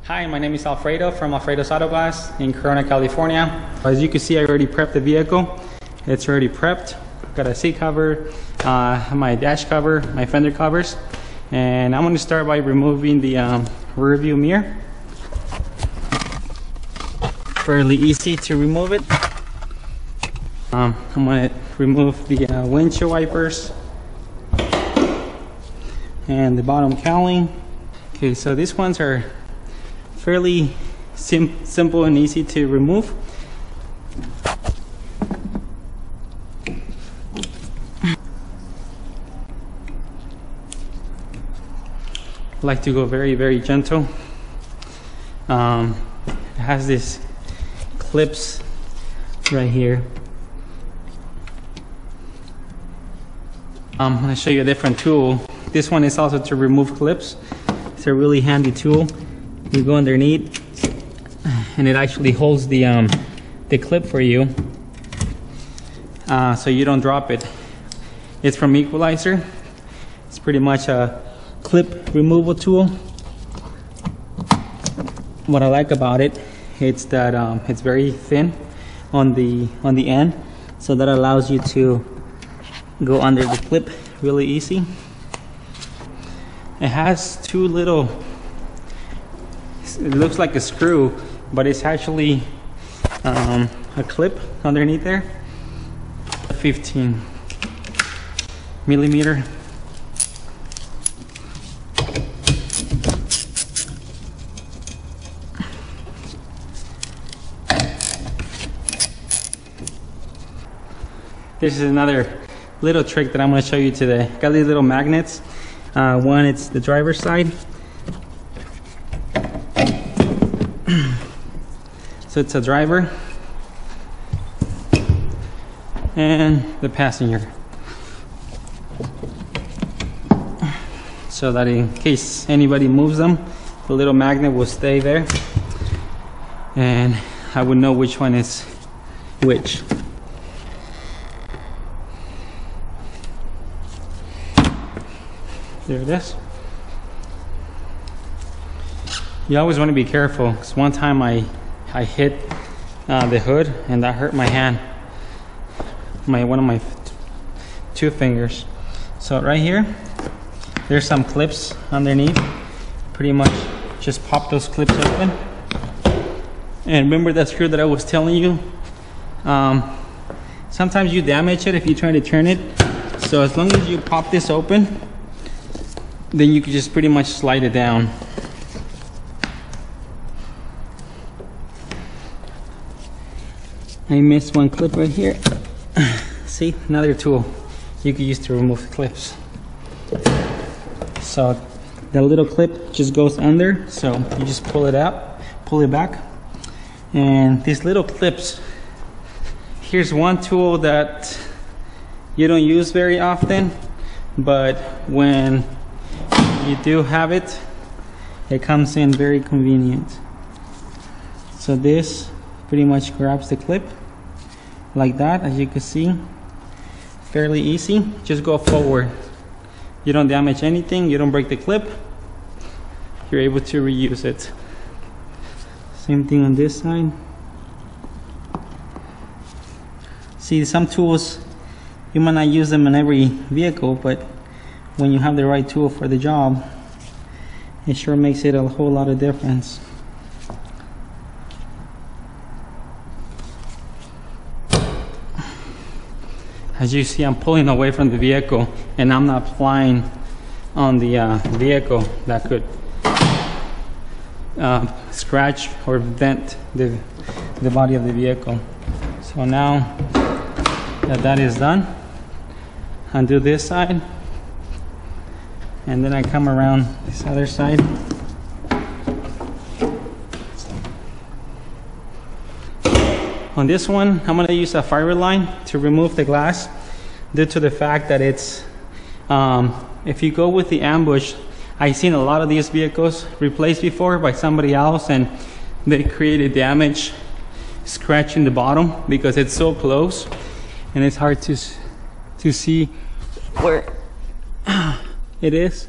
Hi, my name is Alfredo from Alfredo's Auto Glass in Corona, California. As you can see, I already prepped the vehicle. It's already prepped. Got a seat cover, my dash cover, my fender covers. And I'm going to start by removing the rear view mirror. Fairly easy to remove it. I'm going to remove the windshield wipers and the bottom cowling. Okay, so these ones are fairly simple and easy to remove. I like to go very gentle. It has this clips right here. I'm going to show you a different tool. This one is also to remove clips. It's a really handy tool. You go underneath and it actually holds the clip for you, so you don't drop it. It's from Equalizer. It's pretty much a clip removal tool. What I like about it, it's that it's very thin on the end, so that allows you to go under the clip really easy. It has two little, it looks like a screw, but it's actually a clip underneath there. 15 millimeter. This is another little trick that I'm going to show you today. Got these little magnets. One, it's the driver's side. So it's a driver and the passenger, so that in case anybody moves them, the little magnet will stay there and I would know which one is which. There it is. You always want to be careful, because one time I hit the hood and that hurt my hand, one of my two fingers. So right here, there's some clips underneath. Pretty much just pop those clips open. And remember that screw that I was telling you? Sometimes you damage it if you try to turn it. So as long as you pop this open, then you can just pretty much slide it down. I missed one clip right here. See, another tool you can use to remove the clips. So the little clip just goes under, so you just pull it out, pull it back. And these little clips, here's one tool that you don't use very often, but when you do have it, it comes in very convenient. So this pretty much grabs the clip like that, as you can see. Fairly easy. Just go forward. You don't damage anything, you don't break the clip, you're able to reuse it. Same thing on this side. See, some tools you might not use them in every vehicle, but when you have the right tool for the job, it sure makes it a whole lot of difference. As you see, I'm pulling away from the vehicle and I'm not flying on the vehicle that could scratch or dent the body of the vehicle. So now that that is done, undo this side, and then I come around this other side. On this one, I'm going to use a fiber line to remove the glass, due to the fact that it's, if you go with the ambush, I've seen a lot of these vehicles replaced before by somebody else, and they created damage, scratching the bottom because it's so close, and it's hard to see where it is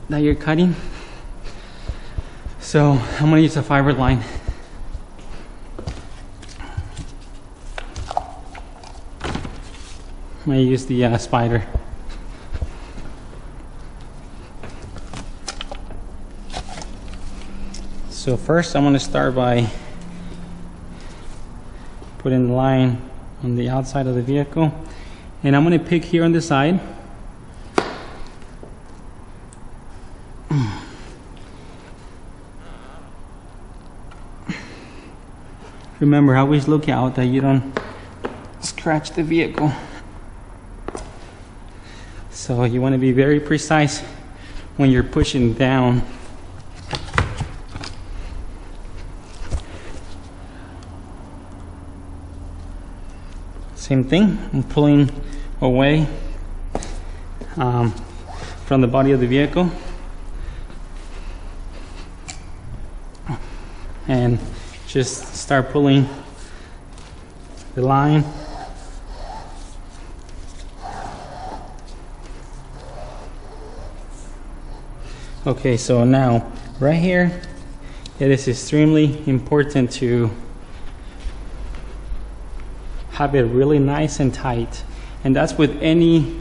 that you're cutting. So I'm gonna use a fiber line. I'm gonna use the spider. So first I'm gonna start by putting the line on the outside of the vehicle, and I'm gonna pick here on the side. Remember, always look out that you don't scratch the vehicle. So you want to be very precise when you're pushing down. Same thing, I'm pulling away from the body of the vehicle. And just start pulling the line. Okay, so now right here, it is extremely important to have it really nice and tight, and that's with any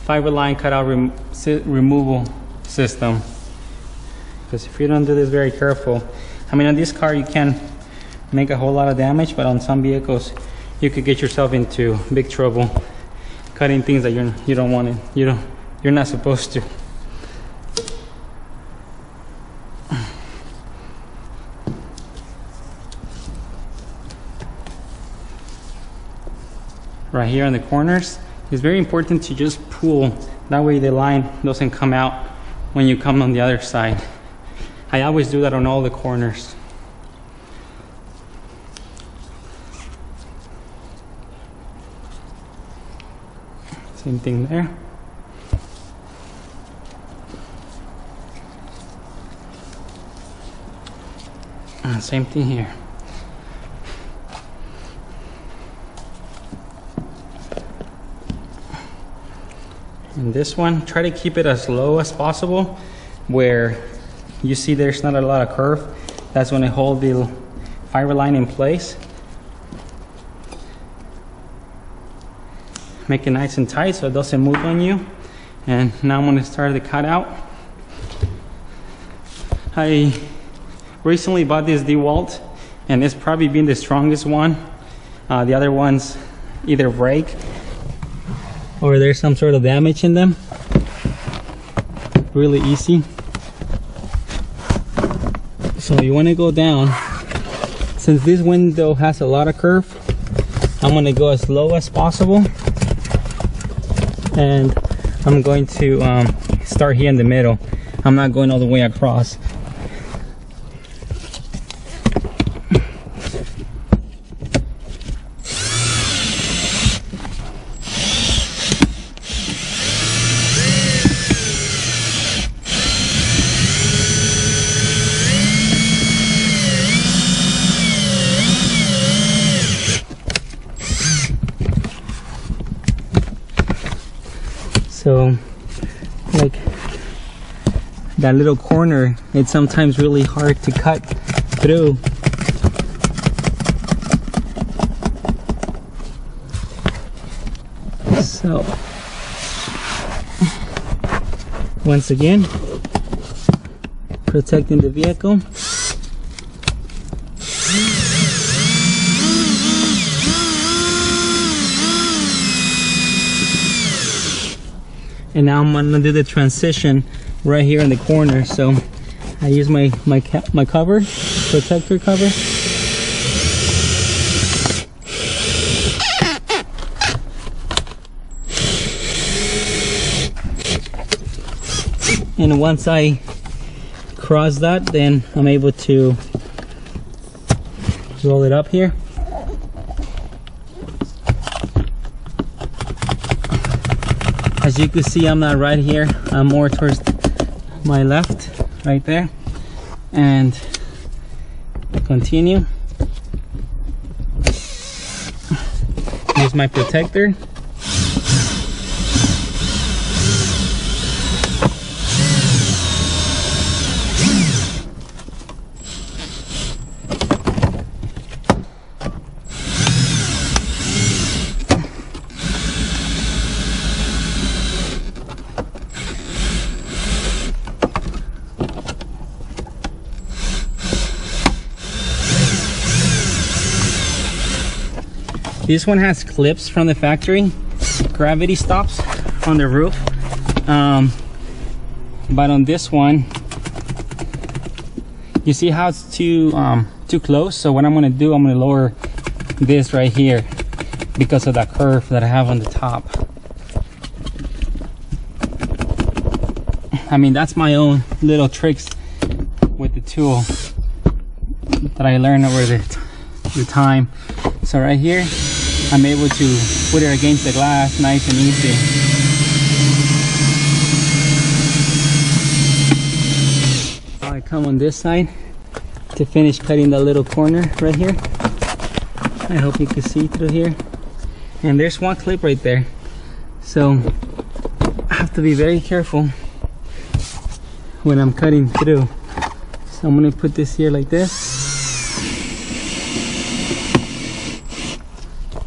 fiber line cutout removal system, because if you don't do this very careful, I mean, on this car you can make a whole lot of damage, but on some vehicles you could get yourself into big trouble cutting things that you don't want it. You're not supposed to. Right here on the corners, it's very important to just pull. That way the line doesn't come out when you come on the other side. I always do that on all the corners. Same thing there. And same thing here. And this one, try to keep it as low as possible, where you see there's not a lot of curve. That's going to hold the fiber line in place. Make it nice and tight so it doesn't move on you. And now I'm going to start the cutout. I recently bought this DeWalt, and it's probably been the strongest one. The other ones either break or there's some sort of damage in them. Really easy. So you want to go down. Since this window has a lot of curve, I'm going to go as low as possible, and I'm going to start here in the middle. I'm not going all the way across. So, like that little corner, it's sometimes really hard to cut through. So, once again, protecting the vehicle. And now I'm gonna do the transition right here in the corner. So I use my cover, protector cover. And once I cross that, then I'm able to roll it up here. As you can see, I'm not right here, I'm more towards my left, right there. And continue. Use my protector. This one has clips from the factory, gravity stops on the roof. But on this one, you see how it's too close? So what I'm gonna do, I'm gonna lower this right here because of that curve that I have on the top. I mean, that's my own little tricks with the tool that I learned over the time. So right here, I'm able to put it against the glass nice and easy. I come on this side to finish cutting the little corner right here. I hope you can see through here. And there's one clip right there. So I have to be very careful when I'm cutting through. So I'm gonna put this here like this.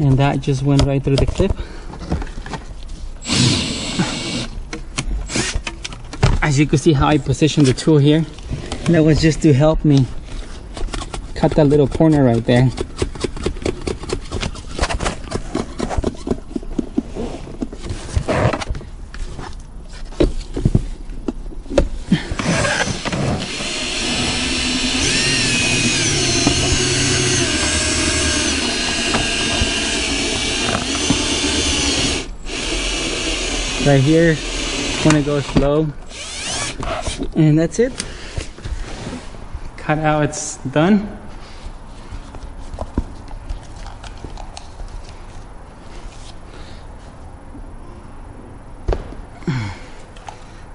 And that just went right through the clip. As you can see how I positioned the tool here. And that was just to help me cut that little corner right there. Right here, when it goes slow, and that's it. Cut out, it's done.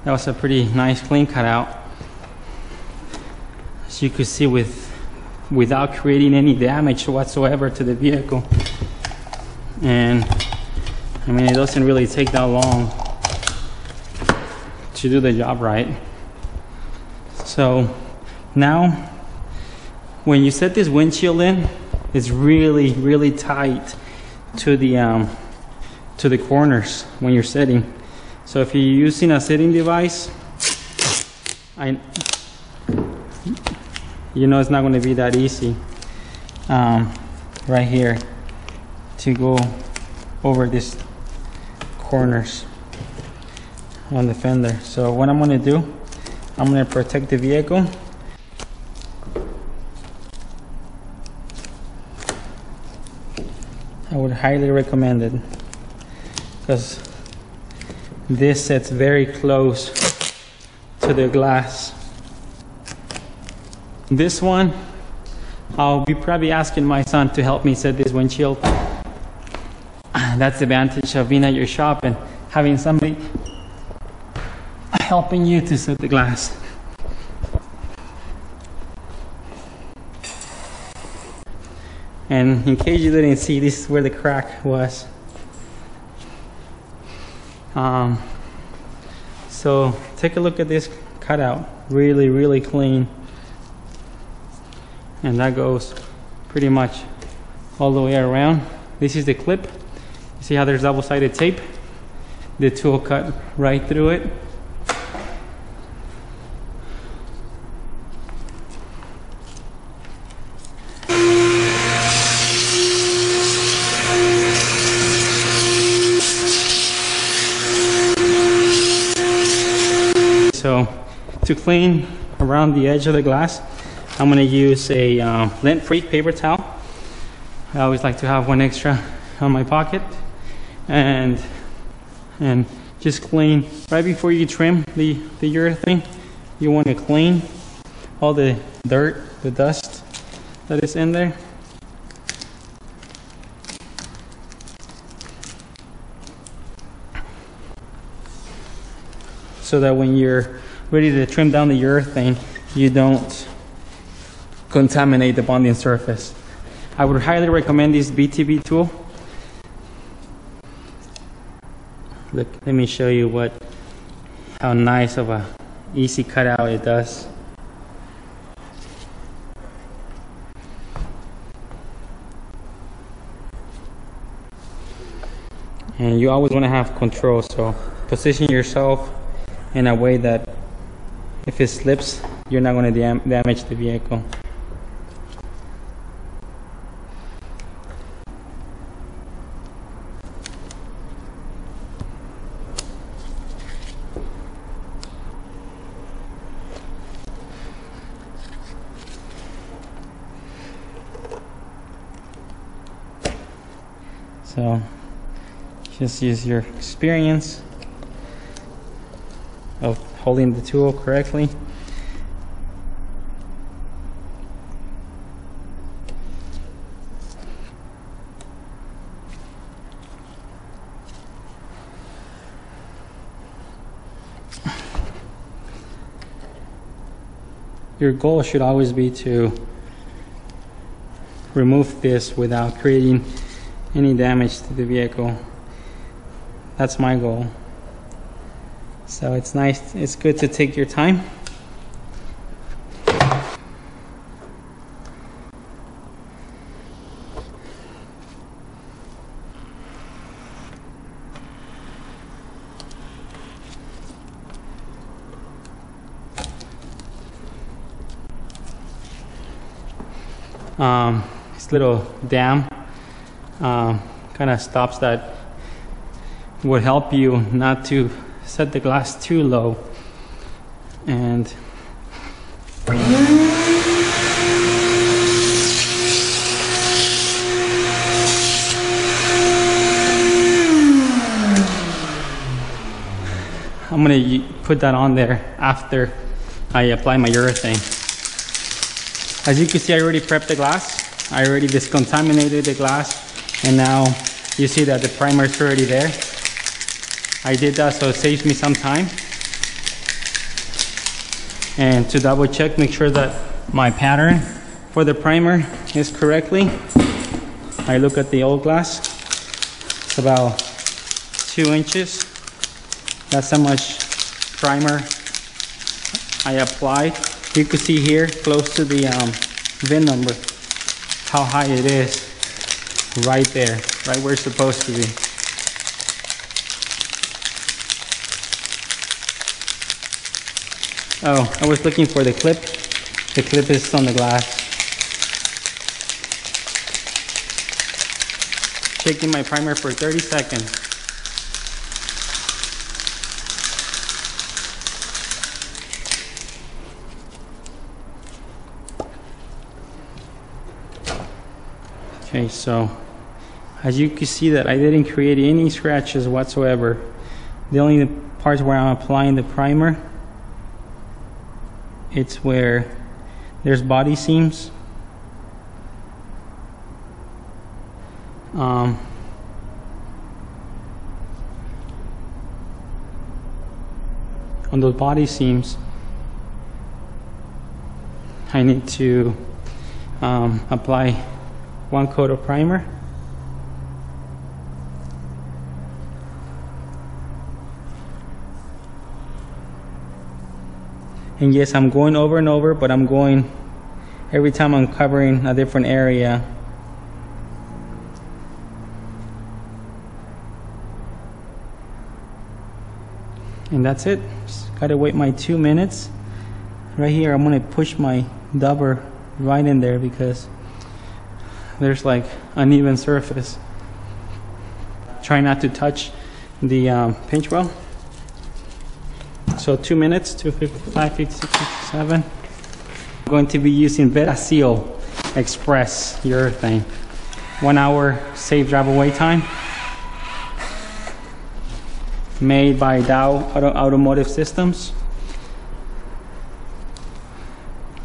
That was a pretty nice clean cutout. As you could see, without creating any damage whatsoever to the vehicle. And I mean, it doesn't really take that long to do the job right. So now, when you set this windshield in, it's really tight to the corners when you're setting. So if you're using a setting device, you know it's not going to be that easy right here to go over these corners on the fender. So what I'm going to do, I'm going to protect the vehicle. I would highly recommend it because this sits very close to the glass. This one, I'll be probably asking my son to help me set this windshield. That's the advantage of being at your shop and having somebody helping you to set the glass. And in case you didn't see, this is where the crack was. So take a look at this cutout, really clean. And that goes pretty much all the way around. This is the clip. You see how there's double-sided tape? The tool cut right through it. So to clean around the edge of the glass, I'm going to use a lint-free paper towel. I always like to have one extra on my pocket, and just clean right before you trim the urethane. You want to clean all the dirt, the dust that is in there. So that when you're ready to trim down the urethane, you don't contaminate the bonding surface. I would highly recommend this BTB tool. Look, let me show you how nice of a easy cutout it does. And you always want to have control, so position yourself in a way that if it slips, you're not going to damage the vehicle. So just use your experience of holding the tool correctly. Your goal should always be to remove this without creating any damage to the vehicle. That's my goal. So it's nice, it's good to take your time. This little dam kind of stops that, would help you not to set the glass too low. And I'm gonna put that on there after I apply my urethane. As you can see, I already prepped the glass. I already discontaminated the glass, and now you see that the primer is already there. I did that so it saves me some time. And to double check, make sure that my pattern for the primer is correctly, I look at the old glass. It's about 2 inches. That's how much primer I applied. You can see here close to the VIN number how high it is, right there, right where it's supposed to be. Oh, I was looking for the clip. The clip is on the glass. Shaking my primer for 30 seconds. Okay, so as you can see that I didn't create any scratches whatsoever. The only parts where I'm applying the primer, it's where there's body seams. On those body seams, I need to apply 1 coat of primer. And yes, I'm going over and over, but I'm going every time I'm covering a different area. And that's it. Just gotta wait my 2 minutes. Right here, I'm gonna push my dauber right in there because there's like uneven surface. Try not to touch the pinch well. So 2 minutes, 255, 56, 57. I'm going to be using Veraseal Express urethane. 1 hour safe drive away time. Made by Dow Automotive Systems.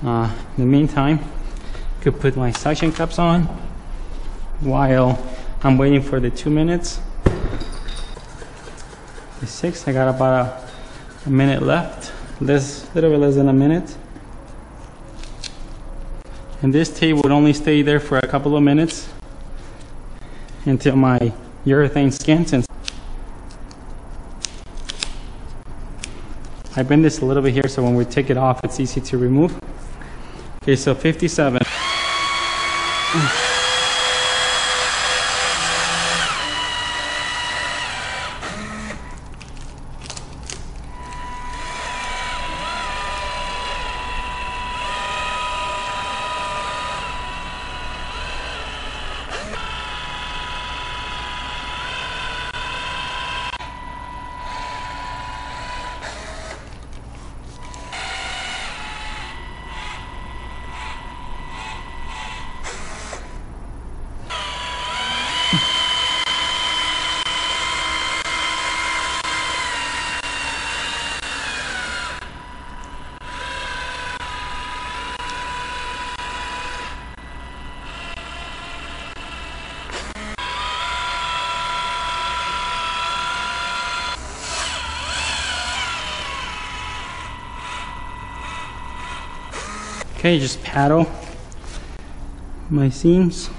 In the meantime, I could put my suction cups on while I'm waiting for the 2 minutes. The 6, I got about a minute left, little bit less than a minute. And this tape would only stay there for a couple of minutes until my urethane skins. And I bend this a little bit here so when we take it off, it's easy to remove. Okay, so 57. Okay, just paddle my seams.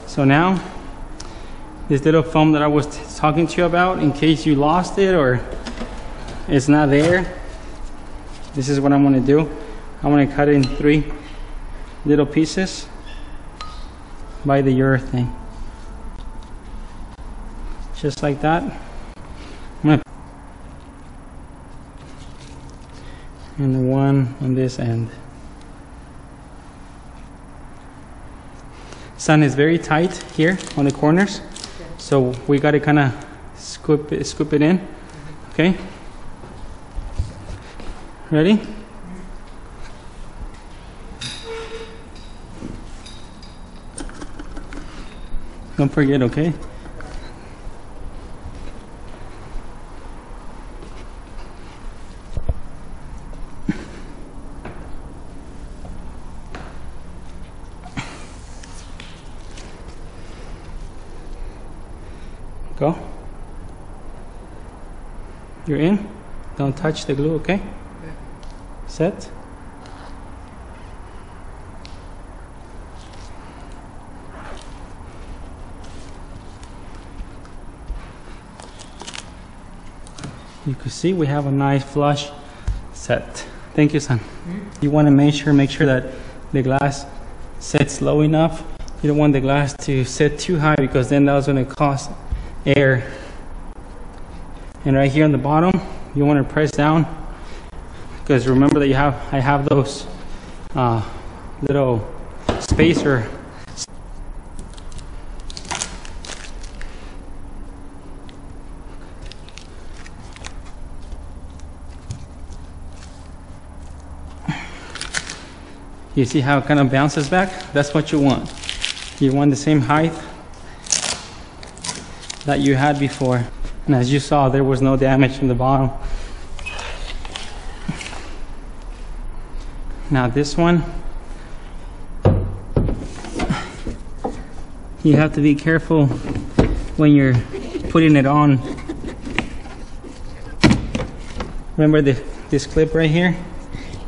So now, this little foam that I was talking to you about, in case you lost it or it's not there, this is what I'm gonna do. I'm gonna cut it in 3 little pieces by the urethane. Just like that. And the one on this end. Sun is very tight here on the corners, so we got to kind of scoop it in. Okay, ready? Don't forget, okay? Go. You're in. Don't touch the glue, okay? Set. You can see we have a nice flush set. Thank you, son. You want to make sure that the glass sets low enough. You don't want the glass to set too high, because then that's going to cause air. And right here on the bottom, you want to press down, because remember that I have those little spacer. You see how it kind of bounces back? That's what you want. You want the same height that you had before. And as you saw, there was no damage from the bottom. Now this one, you have to be careful when you're putting it on. Remember this clip right here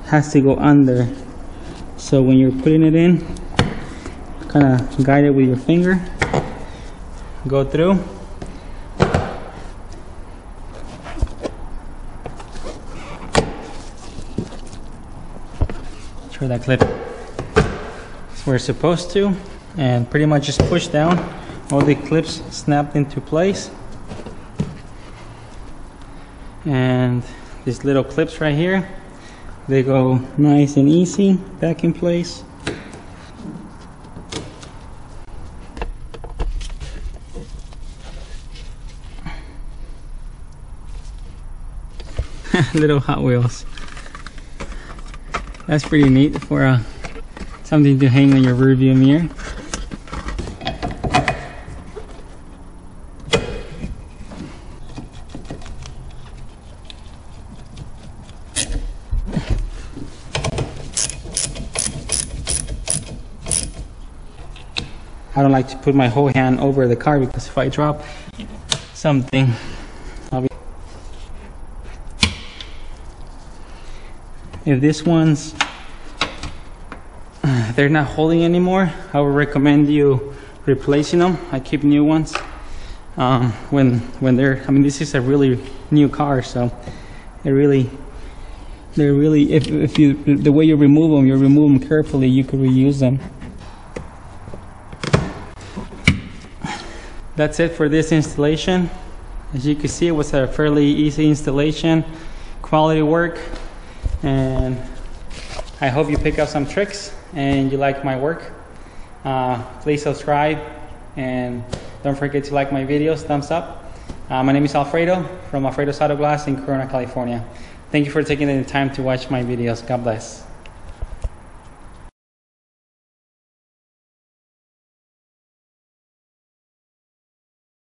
has to go under. So when you're putting it in, kind of guide it with your finger, go through. Sure that clip is where it's supposed to, and pretty much just push down. All the clips snapped into place, and these little clips right here, they go nice and easy back in place. Little Hot Wheels. That's pretty neat for something to hang on your rear view mirror. I don't like to put my whole hand over the car, because if I drop something, if this one's they're not holding anymore, I would recommend you replacing them. I keep new ones when they're, I mean, this is a really new car, so they're really if you, the way you remove them carefully, you could reuse them. That's it for this installation. As you can see, it was a fairly easy installation, quality work, and I hope you pick up some tricks and you like my work. Please subscribe, and don't forget to like my videos, thumbs up, My name is Alfredo from Alfredo's Auto Glass in Corona, California. Thank you for taking the time to watch my videos. God bless.